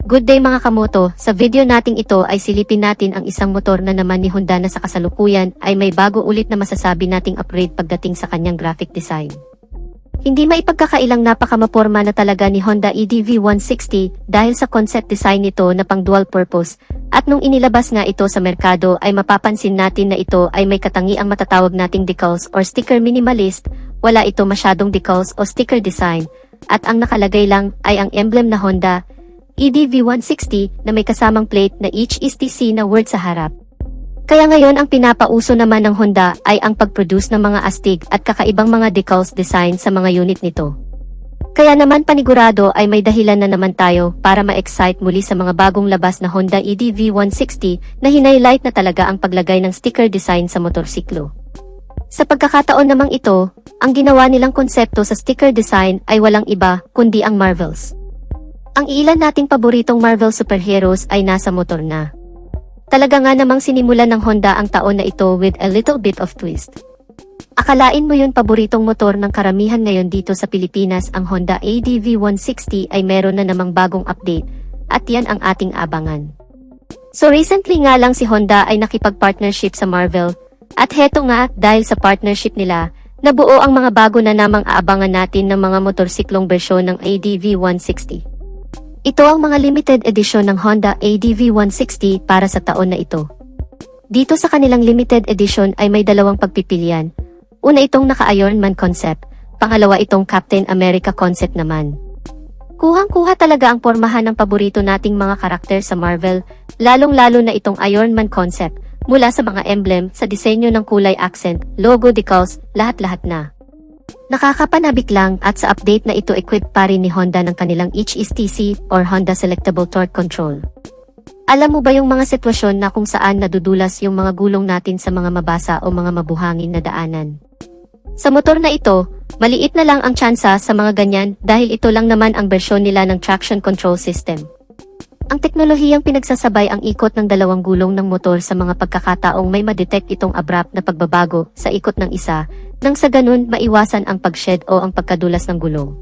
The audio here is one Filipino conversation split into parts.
Good day mga kamoto, sa video nating ito ay silipin natin ang isang motor na naman ni Honda na sa kasalukuyan ay may bago ulit na masasabi nating upgrade pagdating sa kanyang graphic design. Hindi maipagkakailang napakamaporma na talaga ni Honda EDV 160 dahil sa concept design nito na pang dual purpose at nung inilabas nga ito sa merkado ay mapapansin natin na ito ay may katangiang matatawag nating decals or sticker minimalist, wala ito masyadong decals o sticker design at ang nakalagay lang ay ang emblem na Honda EDV 160 na may kasamang plate na HSTC na word sa harap. Kaya ngayon ang pinapauso naman ng Honda ay ang pag-produce ng mga astig at kakaibang mga decals design sa mga unit nito. Kaya naman panigurado ay may dahilan na naman tayo para ma-excite muli sa mga bagong labas na Honda EDV 160 na hinighlight na talaga ang paglagay ng sticker design sa motorsiklo. Sa pagkakataon namang ito, ang ginawa nilang konsepto sa sticker design ay walang iba kundi ang Marvels. Ang ilan nating paboritong Marvel superheroes ay nasa motor na. Talaga nga namang sinimulan ng Honda ang taon na ito with a little bit of twist. Akalain mo yun paboritong motor ng karamihan ngayon dito sa Pilipinas ang Honda EDV 160 ay meron na namang bagong update at yan ang ating abangan. So recently nga lang si Honda ay nakipag-partnership sa Marvel at heto nga dahil sa partnership nila, nabuo ang mga bago na namang aabangan natin ng mga motorsiklong bersyon ng EDV 160. Ito ang mga limited edition ng Honda EDV 160 para sa taon na ito. Dito sa kanilang limited edition ay may dalawang pagpipilian. Una itong naka-Iron Man concept, pangalawa itong Captain America concept naman. Kuhang-kuha talaga ang pormahan ng paborito nating mga karakter sa Marvel, lalong-lalo na itong Iron Man concept, mula sa mga emblem, sa disenyo ng kulay accent, logo decals, lahat-lahat na. Nakakapanabik lang at sa update na ito equipped pa rin ni Honda ng kanilang HSTC or Honda Selectable Torque Control. Alam mo ba yung mga sitwasyon na kung saan nadudulas yung mga gulong natin sa mga mabasa o mga mabuhangin na daanan? Sa motor na ito, maliit na lang ang tsansa sa mga ganyan dahil ito lang naman ang bersyon nila ng traction control system. Ang teknolohiyang pinagsasabay ang ikot ng dalawang gulong ng motor sa mga pagkakataong may madetect itong abrupt na pagbabago sa ikot ng isa, nang sa ganun maiwasan ang pag-shed o ang pagkadulas ng gulong.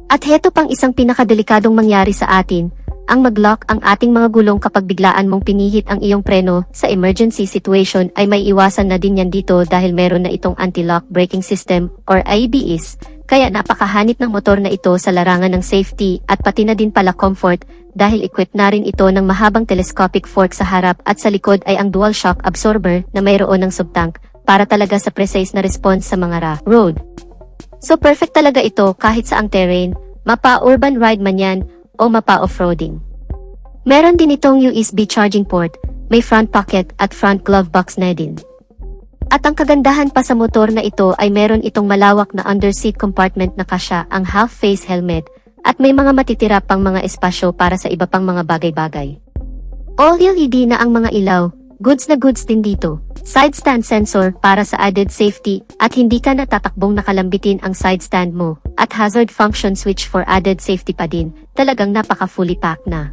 At heto pang isang pinakadelikadong mangyari sa atin, ang mag-lock ang ating mga gulong kapag biglaan mong pinihit ang iyong preno sa emergency situation ay may iwasan na din yan dito dahil meron na itong anti-lock braking system or ABS, kaya napakahanip ng motor na ito sa larangan ng safety at pati na din pala comfort dahil equipped na rin ito ng mahabang telescopic fork sa harap at sa likod ay ang dual shock absorber na mayroon ng subtank para talaga sa precise na response sa mga road. So perfect talaga ito kahit sa ang terrain, mapa-urban ride man yan o mapa-offroading. Meron din itong USB charging port, may front pocket at front glove box na din. At ang kagandahan pa sa motor na ito ay meron itong malawak na underseat compartment na kasya ang half-face helmet at may mga matitira pang mga espasyo para sa iba pang mga bagay-bagay. All LED na ang mga ilaw, goods na goods din dito. Side stand sensor para sa added safety at hindi ka natatakbong nakalambitin ang side stand mo at hazard function switch for added safety pa din, talagang napaka fully packed na.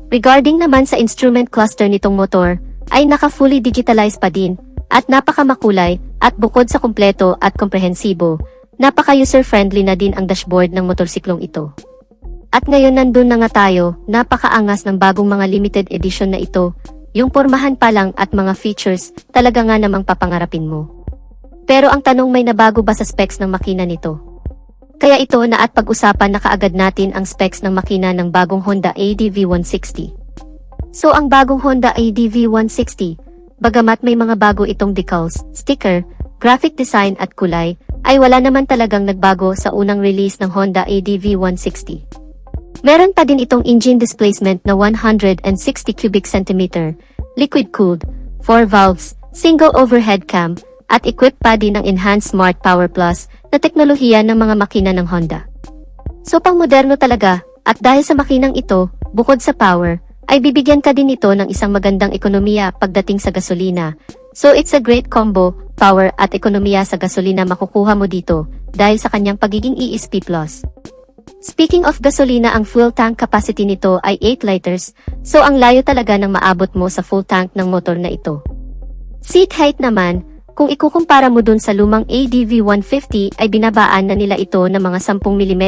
Regarding naman sa instrument cluster nitong motor, ay naka fully digitalized pa din at napaka makulay at bukod sa kumpleto at komprehensibo, napaka user friendly na din ang dashboard ng motorsiklong ito. At ngayon nandun na nga tayo, napakaangas ng bagong mga limited edition na ito. Yung pormahan pa lang at mga features, talaga nga namang papangarapin mo. Pero ang tanong may nabago ba sa specs ng makina nito? Kaya ito na at pag-usapan na kaagad natin ang specs ng makina ng bagong Honda EDV 160. So ang bagong Honda EDV 160, bagamat may mga bago itong decals, sticker, graphic design at kulay, ay wala naman talagang nagbago sa unang release ng Honda EDV 160. Meron pa din itong engine displacement na 160 cubic centimeter, liquid-cooled, 4 valves, single overhead cam, at equipped pa din ng enhanced Smart Power Plus na teknolohiya ng mga makina ng Honda. So pang moderno talaga, at dahil sa makinang ito, bukod sa power, ay bibigyan ka din ito ng isang magandang ekonomiya pagdating sa gasolina. So it's a great combo, power at ekonomiya sa gasolina makukuha mo dito, dahil sa kanyang pagiging ESP+. Speaking of gasolina, ang fuel tank capacity nito ay 8 liters, so ang layo talaga ng maabot mo sa full tank ng motor na ito. Seat height naman, kung ikukumpara mo dun sa lumang ADV 150 ay binabaan na nila ito ng mga 10 mm,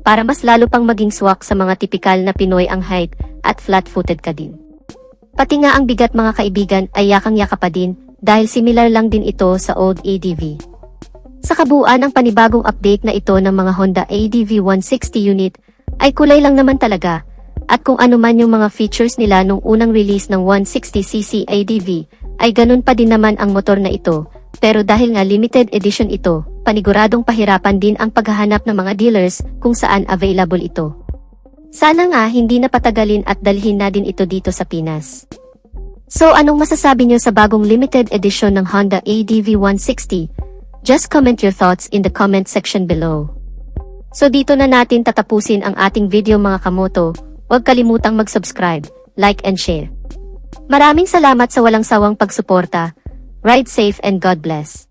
para mas lalo pang maging swak sa mga tipikal na Pinoy ang height at flat-footed ka din. Pati nga ang bigat mga kaibigan ay yakang-yaka pa din dahil similar lang din ito sa old ADV. Sa kabuuan ang panibagong update na ito ng mga Honda ADV 160 unit ay kulay lang naman talaga at kung ano man yung mga features nila nung unang release ng 160cc ADV ay ganun pa din naman ang motor na ito pero dahil nga limited edition ito, paniguradong pahirapan din ang paghahanap ng mga dealers kung saan available ito. Sana nga hindi na patagalin at dalhin na din ito dito sa Pinas. So anong masasabi nyo sa bagong limited edition ng Honda ADV 160? Just comment your thoughts in the comment section below. So dito na natin tatapusin ang ating video mga kamoto. Huwag kalimutang mag-subscribe, like and share. Maraming salamat sa walang sawang pagsuporta. Ride safe and God bless.